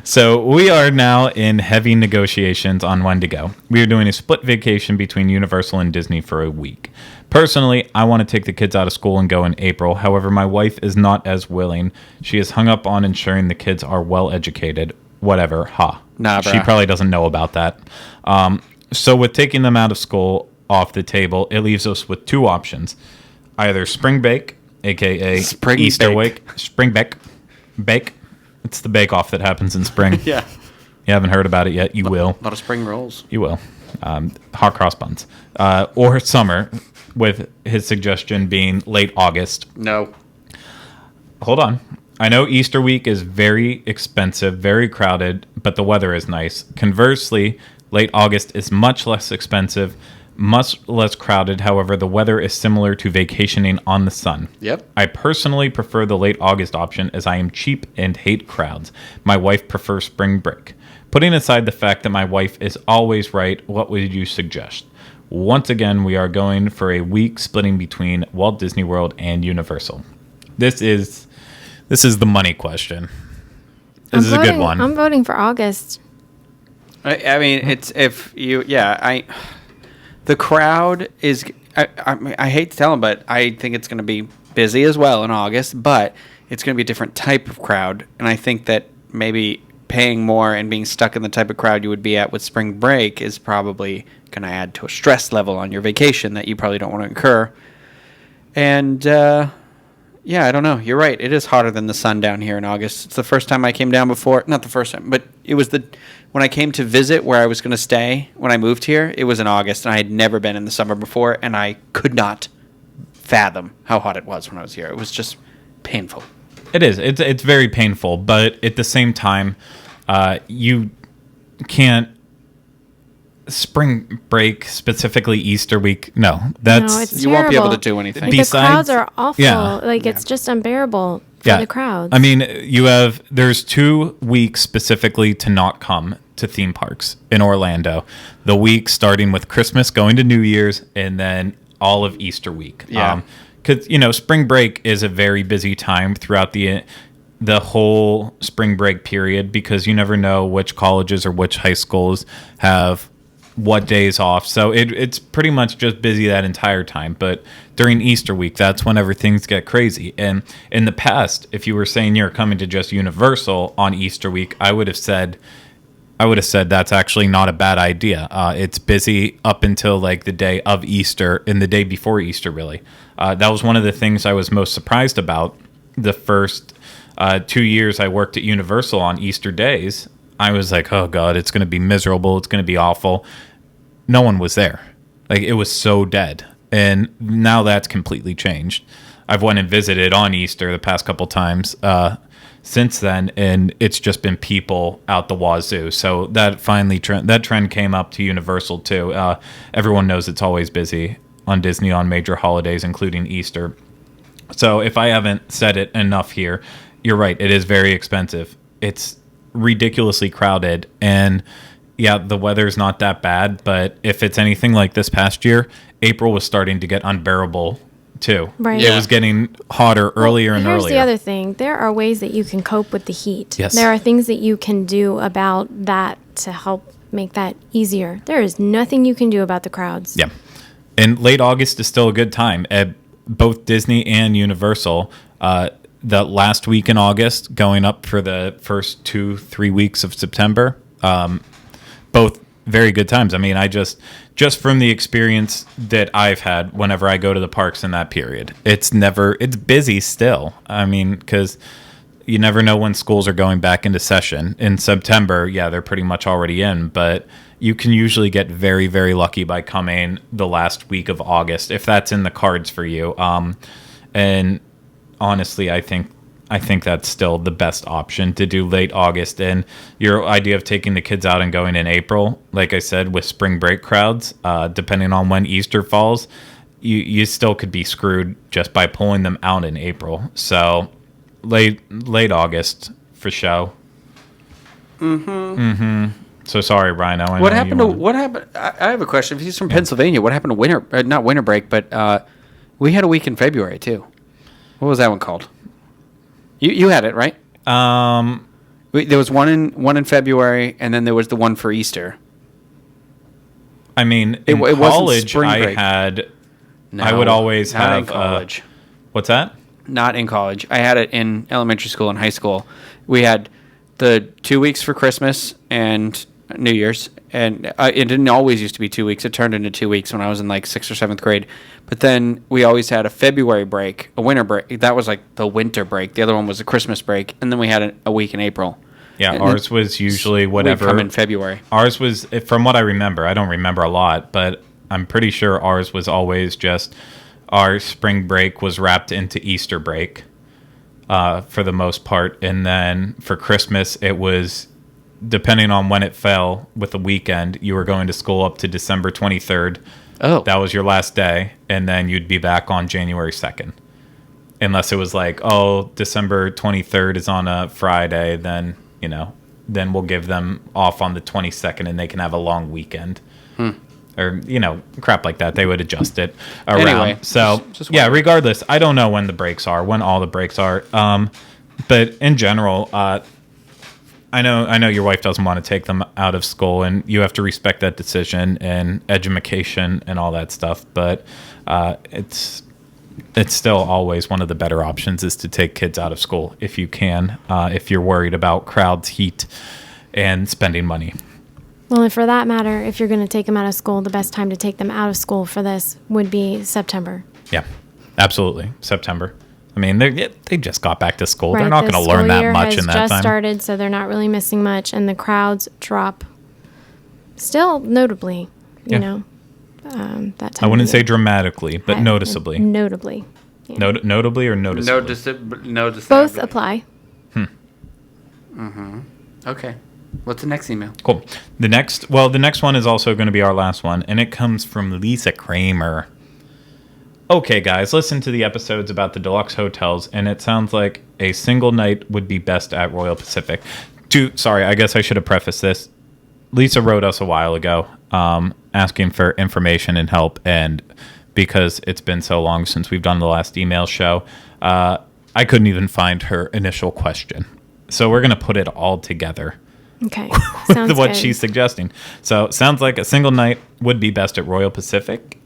So we are now in heavy negotiations on when to go. We are doing a split vacation between Universal and Disney for a week. Personally, I want to take the kids out of school and go in April. However, my wife is not as willing. She is hung up on ensuring the kids are well educated. Whatever. Ha. Nah, She bruh. probably doesn't know about that. So with taking them out of school off the table, it leaves us with two options. Either spring bake, a.k.a. Spring Easter bake. spring bake. It's the bake-off that happens in spring. Yeah. You haven't heard about it yet. You will. A lot of spring rolls. You will. Hot cross buns. Or summer, with his suggestion being late August. No. Hold on. I know Easter week is very expensive, very crowded, but the weather is nice. Conversely, late August is much less expensive, much less crowded. However, the weather is similar to vacationing on the sun. Yep. I personally prefer the late August option as I am cheap and hate crowds. My wife prefers spring break. Putting aside the fact that my wife is always right, what would you suggest? Once again, we are going for a week splitting between Walt Disney World and Universal. This is the money question. This is a good one. I'm voting for August. I mean, it's if you, yeah, the crowd is, I hate to tell them, but I think it's going to be busy as well in August, but it's going to be a different type of crowd. And I think that maybe paying more and being stuck in the type of crowd you would be at with spring break is probably going to add to a stress level on your vacation that you probably don't want to incur. And, yeah, I don't know. You're right. It is hotter than the sun down here in August. It's the first time I came down before. Not the first time, but it was when I came to visit where I was going to stay when I moved here. It was in August, and I had never been in the summer before, and I could not fathom how hot it was when I was here. It was just painful. It is. It's very painful, but at the same time, you can't spring break, specifically Easter week. No, it's You won't be able terrible. to do anything. Like, Besides- the crowds are awful. Yeah. Like, it's just unbearable for the crowds. I mean, there's 2 weeks specifically to not come to theme parks in Orlando. The week starting with Christmas, going to New Year's, and then all of Easter week. Yeah. Because, spring break is a very busy time throughout the whole spring break period, because you never know which colleges or which high schools have what days off. So it's pretty much just busy that entire time. But during Easter week, that's whenever things get crazy. And in the past, if you were saying you're coming to just Universal on Easter week, I would have said that's actually not a bad idea. It's busy up until like the day of Easter and the day before Easter, really. That was one of the things I was most surprised about. The first 2 years I worked at Universal on Easter days, I was like, oh God, it's going to be miserable. It's going to be awful. No one was there. Like, it was so dead. And now that's completely changed. I've went and visited on Easter the past couple times since then, and it's just been people out the wazoo. So that that trend came up to Universal too. Everyone knows it's always busy on Disney on major holidays, including Easter. So if I haven't said it enough here, you're right. It is very expensive. It's ridiculously crowded, and yeah, the weather's not that bad, but if it's anything like this past year, April was starting to get unbearable too. Right. It was getting hotter earlier and here's earlier. the other thing. There are ways that you can cope with the heat. Yes. There are things that you can do about that to help make that easier. There is nothing you can do about the crowds. Yeah. And late August is still a good time at both Disney and Universal. The last week in August, going up for the first 2-3 weeks of September, both very good times. I mean, I just from the experience that I've had whenever I go to the parks in that period, it's busy still. I mean, because you never know when schools are going back into session. In September, yeah, they're pretty much already in, but you can usually get very, very lucky by coming the last week of August, if that's in the cards for you. And honestly, I think that's still the best option, to do late August. And your idea of taking the kids out and going in April, like I said, with spring break crowds, depending on when Easter falls, you still could be screwed just by pulling them out in April. So late August for show. So sorry, Rhino. I What know happened you to wanna- what happened? I have a question. If he's from Pennsylvania, what happened to winter? Not winter break, but we had a week in February too. What was that one called? You had it right. There was one in February, and then there was the one for Easter. I mean, It in wasn't college, spring I break. had. No, I would always not have in college. What's that? Not in college. I had it in elementary school and high school. We had the 2 weeks for Christmas and New Year's, and it didn't always used to be 2 weeks. It turned into 2 weeks when I was in like 6th or 7th grade. But then we always had a February break, a winter break. That was like the winter break. The other one was a Christmas break, and then we had a week in April. Yeah, And ours was usually whatever. We'd come in February. Ours was, from what I remember, I don't remember a lot, but I'm pretty sure ours was always just our spring break was wrapped into Easter break for the most part. And then for Christmas, it was, depending on when it fell with the weekend, you were going to school up to December 23rd. Oh. That was your last day. And then you'd be back on January 2nd. Unless it was like, oh, December 23rd is on a Friday, then, then we'll give them off on the 22nd and they can have a long weekend. Or, crap like that. They would adjust it around. Anyway, so, just yeah, wondering. regardless, I don't know when the breaks are, when all the breaks are. But in general, I know your wife doesn't want to take them out of school, and you have to respect that decision and education and all that stuff. But it's still always one of the better options is to take kids out of school if you can, if you're worried about crowds, heat, and spending money. Well, and for that matter, if you're going to take them out of school, the best time to take them out of school for this would be September. Yeah, absolutely. September. I mean, they just got back to school. Right, They're not the going to learn school that year much has in that just time. started, so they're not really missing much, and the crowds drop. Still notably, Yeah. that time. I wouldn't say dramatically, but I- noticeably. Notably. Yeah. Notably or noticeably? No. Both apply. Okay. What's the next email? Cool. The next one is also going to be our last one, and it comes from Lisa Kramer. Okay, guys, listen to the episodes about the deluxe hotels, and it sounds like a single night would be best at Royal Pacific. Sorry, I guess I should have prefaced this. Lisa wrote us a while ago asking for information and help, and because it's been so long since we've done the last email show, I couldn't even find her initial question. So we're going to put it all together. Okay. Sounds what good. she's suggesting. So sounds like a single night would be best at Royal Pacific.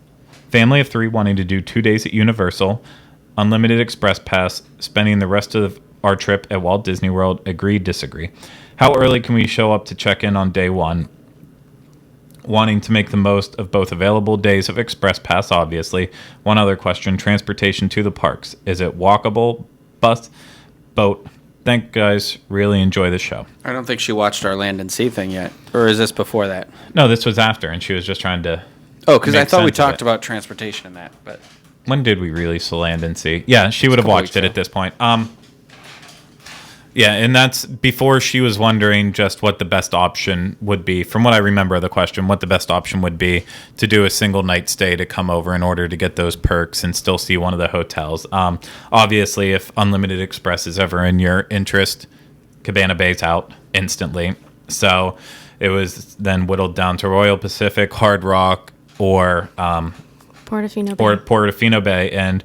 Family of 3 wanting to do 2 days at Universal. Unlimited Express Pass. Spending the rest of our trip at Walt Disney World. Agree, disagree. How early can we show up to check in on day 1? Wanting to make the most of both available days of Express Pass, obviously. One other question. Transportation to the parks. Is it walkable, bus, boat? Thank you guys. Really enjoy the show. I don't think she watched our Land and Sea thing yet. Or is this before that? No, this was after, and she was just trying to... Oh, because I make thought we sense of talked it. about transportation in that. But When did we release the Land and Sea? Yeah, she would have couple watched weeks it ago. at this point. Yeah, and that's before she was wondering just what the best option would be. From what I remember of the question, what the best option would be to do a single night stay to come over in order to get those perks and still see one of the hotels. Obviously, if Unlimited Express is ever in your interest, Cabana Bay's out instantly. So it was then whittled down to Royal Pacific, Hard Rock, or Portofino Bay. Portofino Bay. And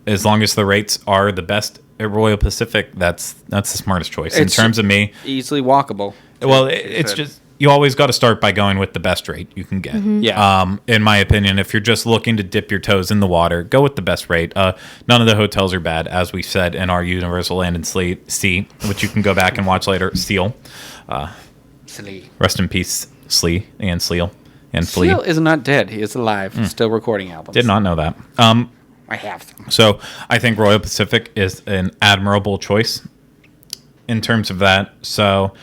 as long as the rates are the best at Royal Pacific, that's the smartest choice. In It's terms of me, easily walkable. well, it's just, you always got to start by going with the best rate you can get. Yeah. In my opinion, if you're just looking to dip your toes in the water, go with the best rate. None of the hotels are bad, as we said in our Universal Land and Sea, which you can go back and watch later. Seal. Silly. Rest in peace, Slee and Sleal and Flea. Seal is not dead. He is alive. Still recording albums. Did not know that. I have them. So I think Royal Pacific is an admirable choice in terms of that. So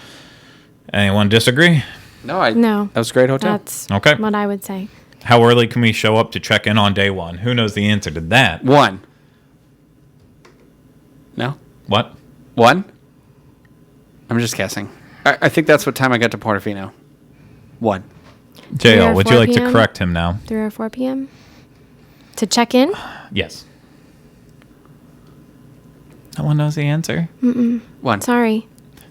anyone disagree? No. No. That was a great hotel. That's Okay. what I would say. How early can we show up to check in on day 1? Who knows the answer to that? 1. No? What? 1? I'm just guessing. I think that's what time I got to Portofino. 1. JL, or would you 4 like to p.m.? correct him now? 3 or 4 p.m.? To check in? Yes. No one knows the answer. One. Sorry.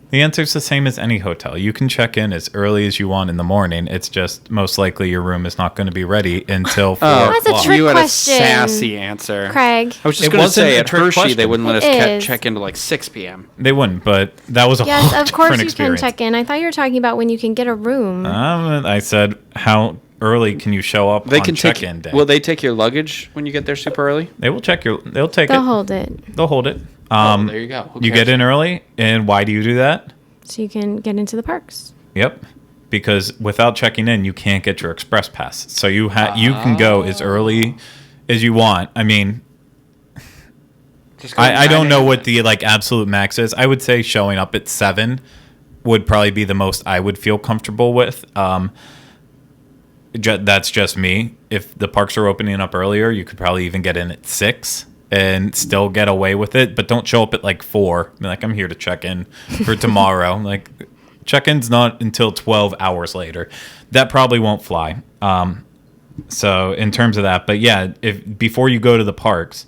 The answer's the same as any hotel. You can check in as early as you want in the morning. It's just most likely your room is not going to be ready until 4 That's a o'clock. trick You had question. a sassy answer. Craig. I was just It going to wasn't say a at trick Hershey question. they wouldn't let us It is. check into like 6 p.m. They wouldn't, but that was a Yes, whole of course different you experience. can check in. I thought you were talking about when you can get a room. I said, how early can you show up They on can check-in day? Will they take your luggage when you get there super early? They will check your. They'll take They'll it. hold it They'll hold it. There you go. Who You cares? get in early, and why do you do that? so you can get into the parks. Yep, because without checking in, you can't get your express pass. So you can go as early as you want. I mean, Just go I don't 9 know a.m. what the like absolute max is. I would say showing up at 7 would probably be the most I would feel comfortable with. That's just me. If the parks are opening up earlier, you could probably even get in at 6 and still get away with it. But don't show up at like 4. Be like, I'm here to check in for tomorrow. Like, check-in's not until 12 hours later. That probably won't fly. So in terms of that, but yeah, if before you go to the parks,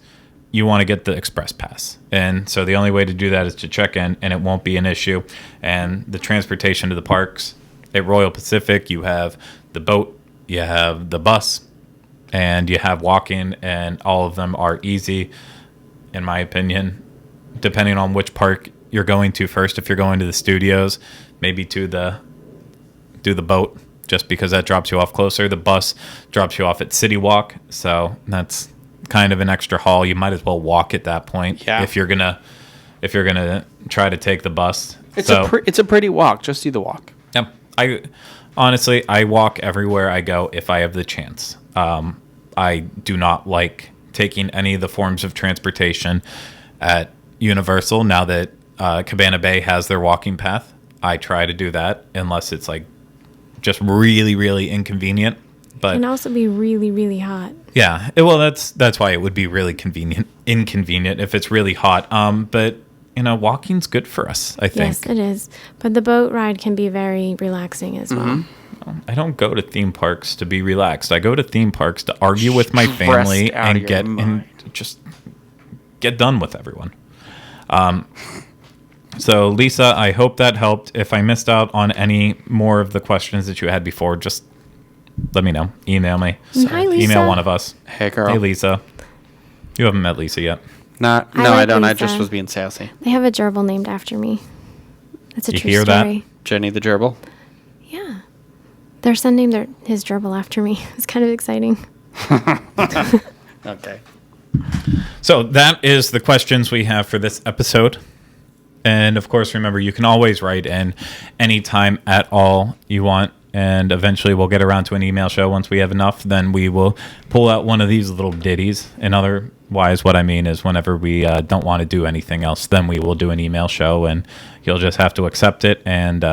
you want to get the express pass. And so the only way to do that is to check in, and it won't be an issue. And the transportation to the parks at Royal Pacific, you have the boat, you have the bus, and you have walking, and all of them are easy, in my opinion, depending on which park you're going to first. If you're going to the studios, maybe do the boat, just because that drops you off closer. The bus drops you off at City Walk, so that's kind of an extra haul. You might as well walk at that point. Yeah. If you're gonna try to take the bus. It's a pretty walk. Just do the walk. Yeah, I honestly walk everywhere I go if I have the chance. I do not like taking any of the forms of transportation at Universal now that Cabana Bay has their walking path. I try to do that unless it's like just really, really inconvenient. But And also be really, really hot. yeah, well, that's why it would be really inconvenient if it's really hot. But walking's good for us, I think. Yes, it is. But the boat ride can be very relaxing as well. I don't go to theme parks to be relaxed. I go to theme parks to argue with my Stressed family out of and your mind. just get done with everyone. So Lisa, I hope that helped. If I missed out on any more of the questions that you had before, just let me know. Email me. Hi, Lisa. Email one of us. Hey, girl. Hey, Lisa. You haven't met Lisa yet. No, I I like don't. I Lisa. just was being sassy. They have a gerbil named after me. That's a You true hear that? story. Jenny the gerbil. Yeah. Their son named his gerbil after me. It's kind of exciting. Okay. So that is the questions we have for this episode. And of course, remember, you can always write in anytime at all you want. And eventually we'll get around to an email show. Once we have enough, then we will pull out one of these little ditties. And otherwise, what I mean is whenever we don't want to do anything else, then we will do an email show. And you'll just have to accept it. And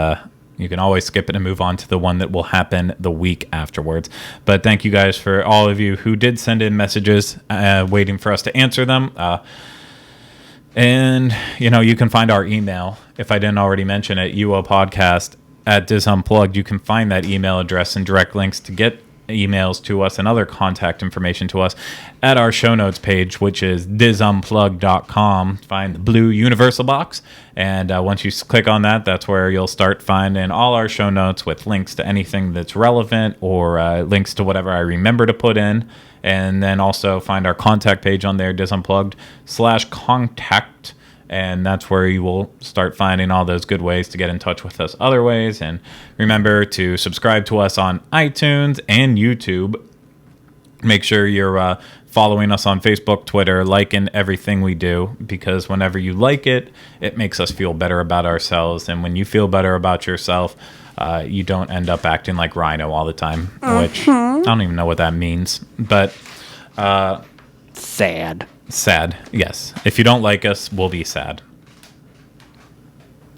you can always skip it and move on to the one that will happen the week afterwards. But thank you guys for all of you who did send in messages waiting for us to answer them. And, you can find our email, if I didn't already mention it, uopodcast@disunplugged. You can find that email address and direct links to get emails to us and other contact information to us at our show notes page, which is disunplugged.com. Find the blue universal box. And once you click on that, that's where you'll start finding all our show notes with links to anything that's relevant or links to whatever I remember to put in. And then also find our contact page on there, disunplugged/contact. And that's where you will start finding all those good ways to get in touch with us other ways. And remember to subscribe to us on iTunes and YouTube. Make sure you're following us on Facebook, Twitter, liking everything we do, because whenever you like it, it makes us feel better about ourselves. And when you feel better about yourself, you don't end up acting like Rhino all the time, which I don't even know what that means. But Sad. sad, yes. If you don't like us, we'll be sad.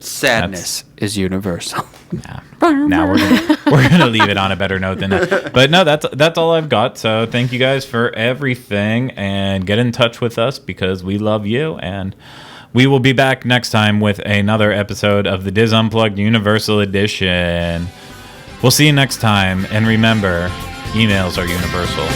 Sadness is universal. Now we're gonna leave it on a better note than that. But no, that's all I've got. So thank you guys for everything, and get in touch with us because we love you. And we will be back next time with another episode of the Diz Unplugged Universal Edition. We'll see you next time, and remember, emails are universal.